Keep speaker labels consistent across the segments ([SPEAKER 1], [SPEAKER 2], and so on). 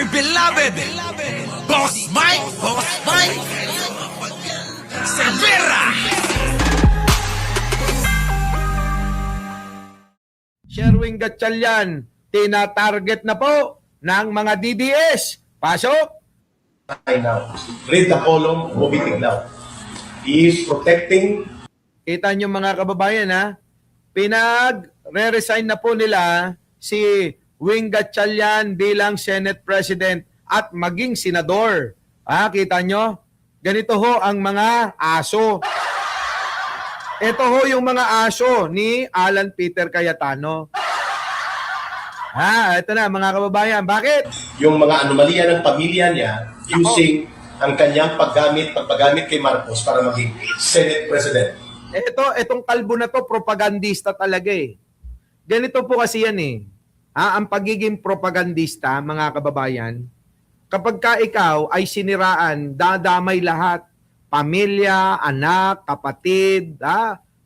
[SPEAKER 1] beloved Boss Mike Cervera.
[SPEAKER 2] Sherwin Gatchalian, tina-target na po ng mga DDS. Pasok!
[SPEAKER 3] Now, read the column, Bobby Tiglao. He is protecting.
[SPEAKER 2] Kita nyo mga kababayan ha, pinag-re-resign na po nila si Wing Gatchalian bilang Senate President at maging senador. Kita nyo? Ganito ho ang mga aso. Ito ho yung mga aso ni Alan Peter Cayetano. Ito na mga kababayan. Bakit?
[SPEAKER 3] Yung mga anomalya ng pamilya niya using ang kanyang pagpagamit kay Marcos para maging Senate President.
[SPEAKER 2] Itong kalbo na to, propagandista talaga eh. Ganito po kasi yan eh. Ang pagiging propagandista, mga kababayan, kapag ka ikaw ay siniraan, dadamay lahat. Pamilya, anak, kapatid,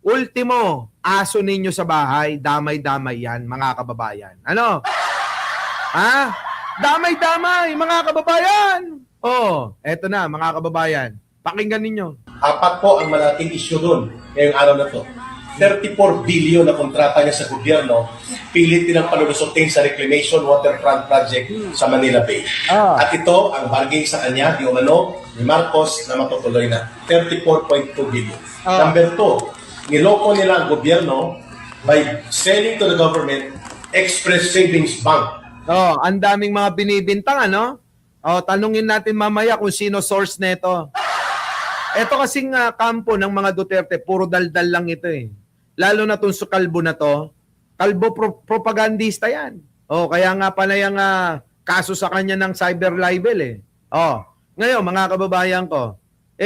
[SPEAKER 2] ultimo, aso ninyo sa bahay, damay-damay yan, mga kababayan. Ano? Damay-damay, mga kababayan! Eto na, mga kababayan. Pakinggan ninyo.
[SPEAKER 3] Apat po ang malaking issue doon ngayong araw na to. 34 billion na kontrata niya sa gobyerno, pilit nilang palulusutin sa Reclamation Waterfront Project sa Manila Bay. At ito ang bargain sa kanya, di umano, ni Marcos na matutuloy na. 34.2 billion. Number 2, niloko nila ang gobyerno by selling to the government Express Savings Bank.
[SPEAKER 2] Ang daming mga binibintang, ano? Tanungin natin mamaya kung sino source nito. Ito kasing kampo ng mga Duterte, puro daldal lang ito eh. Lalo na itong kalbo na to, kalbo propagandista yan. Kaya nga pala yung kaso sa kanya ng cyber libel eh. Ngayon, mga kababayan ko,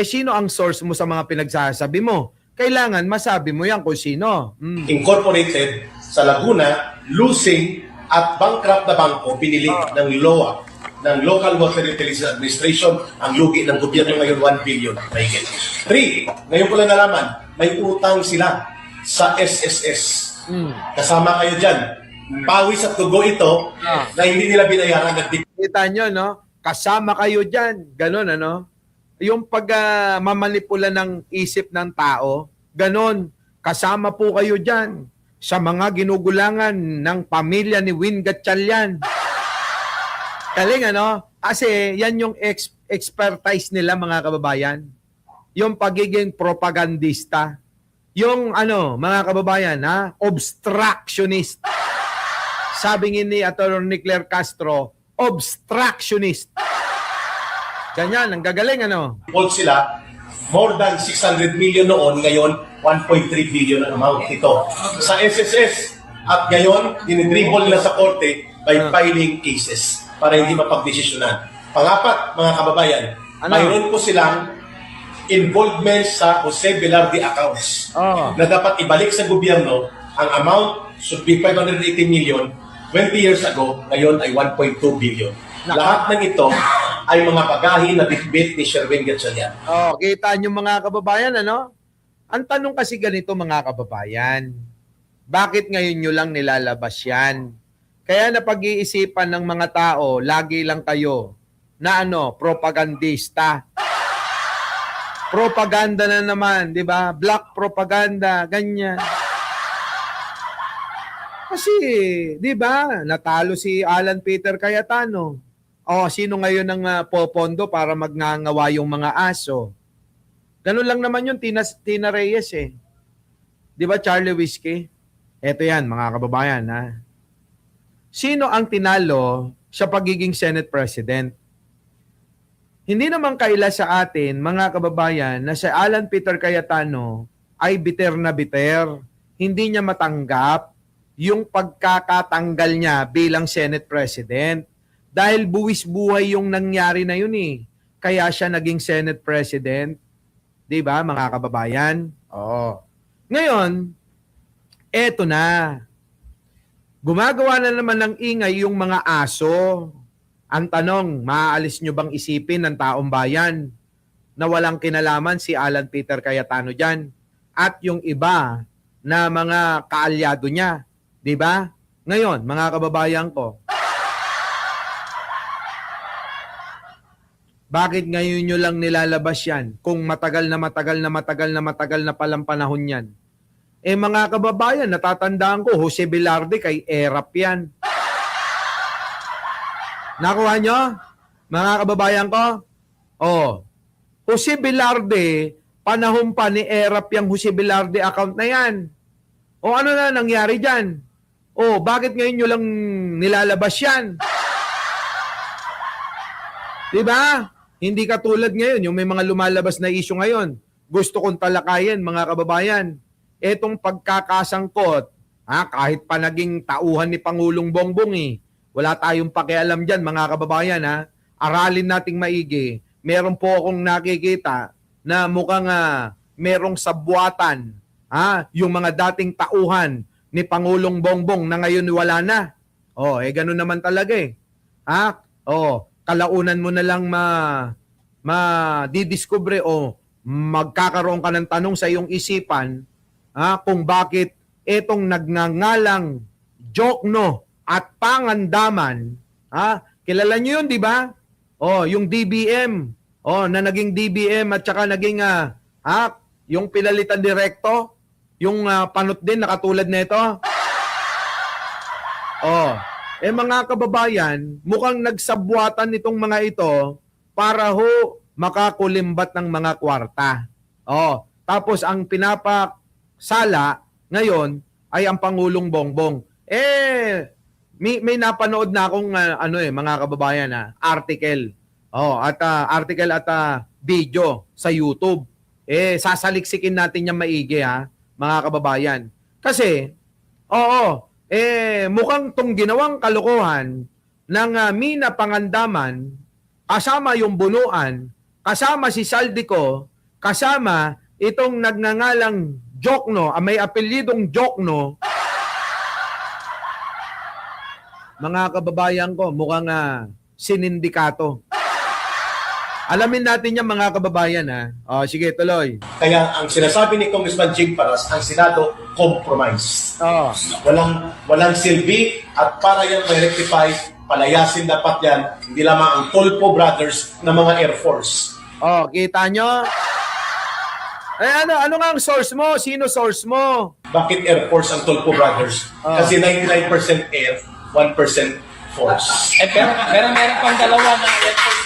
[SPEAKER 2] sino ang source mo sa mga pinagsasabi mo? Kailangan masabi mo yan kung sino.
[SPEAKER 3] Incorporated sa Laguna, losing at bankrupt na bangko pinili ng LOA, ng Local Water Utilities Administration. Ang lugi ng gobyerno ngayon 1 billion. 3, ngayon ko lang nalaman, may utang sila sa SSS. Kasama kayo dyan. Pawis at dugo ito na hindi nila binayaran.
[SPEAKER 2] Kita nyo, no? Kasama kayo dyan. Ganon, ano? Yung pag-mamanipula ng isip ng tao, ganon. Kasama po kayo dyan sa mga ginugulangan ng pamilya ni Wing Gatchalian. Galing, ano? Kasi yan yung expertise nila, mga kababayan. Yung pagiging propagandista. Yung mga kababayan, obstructionist. Sabi ni Atty. Claire Castro, obstructionist. Ganyan, ang gagaling, ano?
[SPEAKER 3] Sila, more than 600 million noon, ngayon 1.3 billion ang amount ito. Sa SSS, at ngayon, dinidribble nila sa korte by filing cases para hindi mapagdesisyonan. Pangapat, mga kababayan, mayroon po silang involvement sa Jose Velarde accounts na dapat ibalik sa gobyerno. Ang amount should be 580 million 20 years ago, ngayon ay 1.2 billion. Lahat ng ito ay mga bagahe na bitbit ni Sherwin Gatchalian.
[SPEAKER 2] Kita nyo mga kababayan, ano? Ang tanong kasi ganito mga kababayan, bakit ngayon nyo lang nilalabas yan? Kaya napag-iisipan ng mga tao, lagi lang kayo na propagandista. Propaganda na naman, di ba? Black propaganda, ganyan. Kasi, di ba, natalo si Alan Peter Cayetano. Sino ngayon ang popondo para magngangawa yung mga aso? Ganun lang naman yung Tina Reyes eh. Di ba, Charlie Whiskey? Eto yan, mga kababayan, ha? Sino ang tinalo sa pagiging Senate President? Hindi naman kaila sa atin, mga kababayan, na si Alan Peter Cayetano ay biter na biter. Hindi niya matanggap yung pagkakatanggal niya bilang Senate President. Dahil buwis-buhay yung nangyari na yun eh. Kaya siya naging Senate President. Di ba, mga kababayan? Ngayon, eto na. Gumagawa na naman ng ingay yung mga aso. Ang tanong, maaalis nyo bang isipin ng taong bayan na walang kinalaman si Alan Peter Cayetano dyan at yung iba na mga kaalyado niya? Di ba? Ngayon, mga kababayan ko, Bakit ngayon nyo lang nilalabas yan? Kung matagal na palang panahon yan. Eh mga kababayan, natatandaan ko, Jose Velarde kay Erap yan. Nakuha nyo? Mga kababayan ko? Oh, Jose Velarde, panahon pa ni Erap yung Jose Velarde account na yan. O ano na nangyari dyan? O bakit ngayon nyo lang nilalabas yan? Diba? Hindi katulad ngayon, yung may mga lumalabas na issue ngayon. Gusto kong talakayin, mga kababayan. Etong pagkakasangkot, kahit pa naging tauhan ni Pangulong Bongbong wala tayong pakialam dyan, mga kababayan. Aralin nating maigi. Meron po akong nakikita na mukhang merong sabwatan, yung mga dating tauhan ni Pangulong Bongbong na ngayon wala na. Ganun naman talaga kalaunan mo na lang didiskubre o magkakaroon ka ng tanong sa iyong isipan kung bakit etong nagngangalang Jokno at Pangandaman, kilala niyo yun, di ba? Yung DBM, na naging DBM at saka naging yung pinalitan direkto, yung panot din na katulad nito. Mga kababayan, mukhang nagsabwatan itong mga ito para makakulimbat ng mga kwarta. Tapos ang pinapasala ngayon ay ang Pangulong Bongbong. May napanood na akong mga kababayan article. Article at video sa YouTube. Sasaliksikin natin yung maigi mga kababayan. Kasi mukhang tong ginawang kalokohan ng Mina Pangandaman, kasama yung bunuan, kasama si Saldico, kasama itong nagngangalang Jokno, may apelyidong Jokno, mga kababayan ko, mukhang sinindikato. Alamin natin yan, mga kababayan. Sige, tuloy.
[SPEAKER 3] Kaya ang sinasabi ni Congressman Jing Paras, ang Senado, compromise. Walang silbi at para yan may rectify, palayasin dapat yan, hindi lamang ang Tulfo brothers na mga Air Force.
[SPEAKER 2] Kita nyo? Ano nga ang source mo? Sino source mo?
[SPEAKER 3] Bakit Air Force ang Tulfo brothers? Kasi 99% Air, 1% Force.
[SPEAKER 4] Meron pang dalawa na Air Force.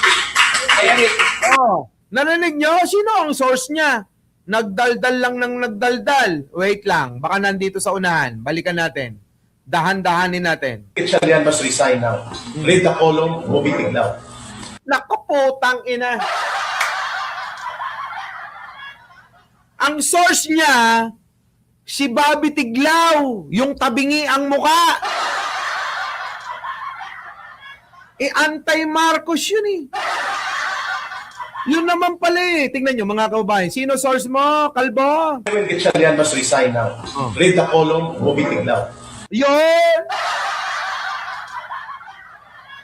[SPEAKER 2] Narinig nyo? Sino ang source niya? Nagdaldal lang ng nagdaldal. Wait lang, baka nandito sa unahan. Balikan natin. Dahan-dahanin natin.
[SPEAKER 3] Chalian must resign now. Read the column, Bobby Tiglao.
[SPEAKER 2] Naku, putang ina. Ang source niya, si Bobby Tiglao, yung tabingi ang muka. Anti-Marcos yun Yun naman pala Tingnan nyo mga kababayan. Sino source mo, Kalbo?
[SPEAKER 3] When Chalian must resign now. Read the column, Bobby Tiglao.
[SPEAKER 2] Yun!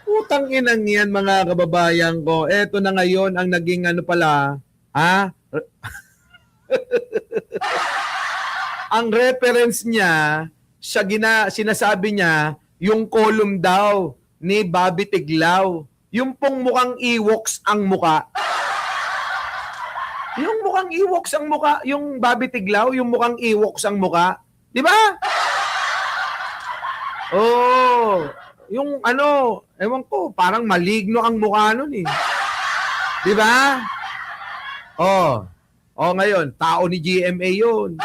[SPEAKER 2] Putang inang yan mga kababayan ko. Eto na ngayon ang naging pala. Ang reference niya, sinasabi niya, yung column daw ni Bobby Tiglao. Yung pong mukhang Ewoks ang muka. Yung mukhang Ewoks ang muka, yung Bobby Tiglao, yung mukhang Ewoks ang muka. Di ba? Yung ewan ko, parang maligno ang mukha nun Di ba? Ngayon, tao ni GMA yun.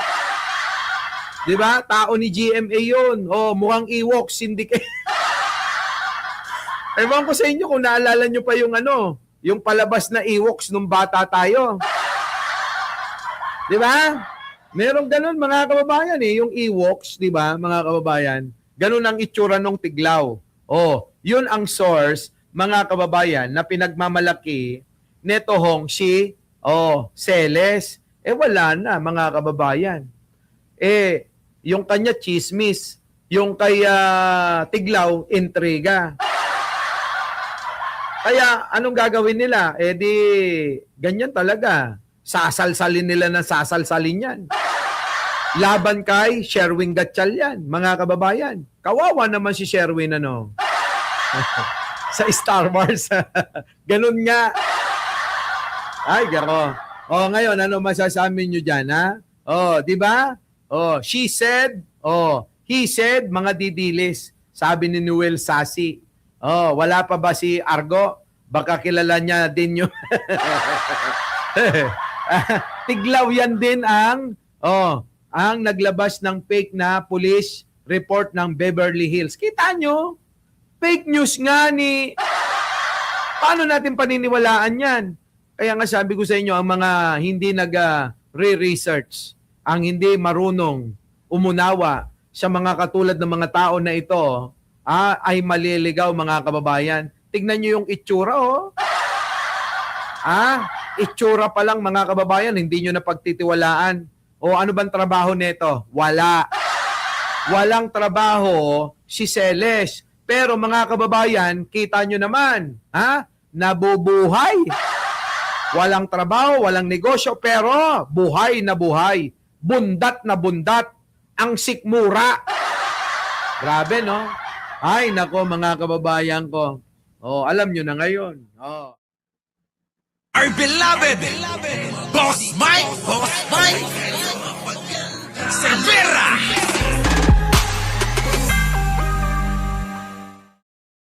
[SPEAKER 2] Di ba? Tao ni GMA yun. Mukhang Ewoks, syndicate. Ewan ko sa inyo kung naalala nyo pa yung palabas na Ewoks nung bata tayo. Di ba? Merong ganun mga kababayan yung Ewoks, di ba mga kababayan? Ganun ang itsura ng Tiglao. Yun ang source, mga kababayan, na pinagmamalaki neto si Celes. Wala na mga kababayan. Yung kanya chismis, yung kay Tiglao intriga. Kaya anong gagawin nila? Di ganyan talaga. Sasalsalin nila ng sasalsalin yan. Laban kay Sherwin Gatchalian, mga kababayan. Kawawa naman si Sherwin sa Star Wars. Ganun nga. Ay, garo. Oh, ngayon, ano masasabi nyo dyan, ha? Oh, di ba? Oh, she said, oh, he said, mga didilis. Sabi ni Noel Sasi. Oh, wala pa ba si Argo? Baka kilala niya din yung... Tiglaw yan din ang naglabas ng fake na police report ng Beverly Hills. Kita nyo? Fake news nga ni... Paano natin paniniwalaan yan? Kaya nga sabi ko sa inyo, ang mga hindi nag-re-research, ang hindi marunong umunawa sa mga katulad ng mga tao na ito, ay maliligaw mga kababayan. Tignan nyo yung itsura, oh. Itsura pa lang mga kababayan, hindi nyo na pagtitiwalaan. O ano bang trabaho nito? Wala. Walang trabaho si Celes. Pero mga kababayan, kita nyo naman, nabubuhay. Walang trabaho, walang negosyo, pero buhay na buhay. Bundat na bundat. Ang sikmura. Grabe, no? Ay, nako mga kababayan ko. Oh, alam nyo na ngayon. Oh.
[SPEAKER 1] Our beloved Boss Mike, Boss Mike.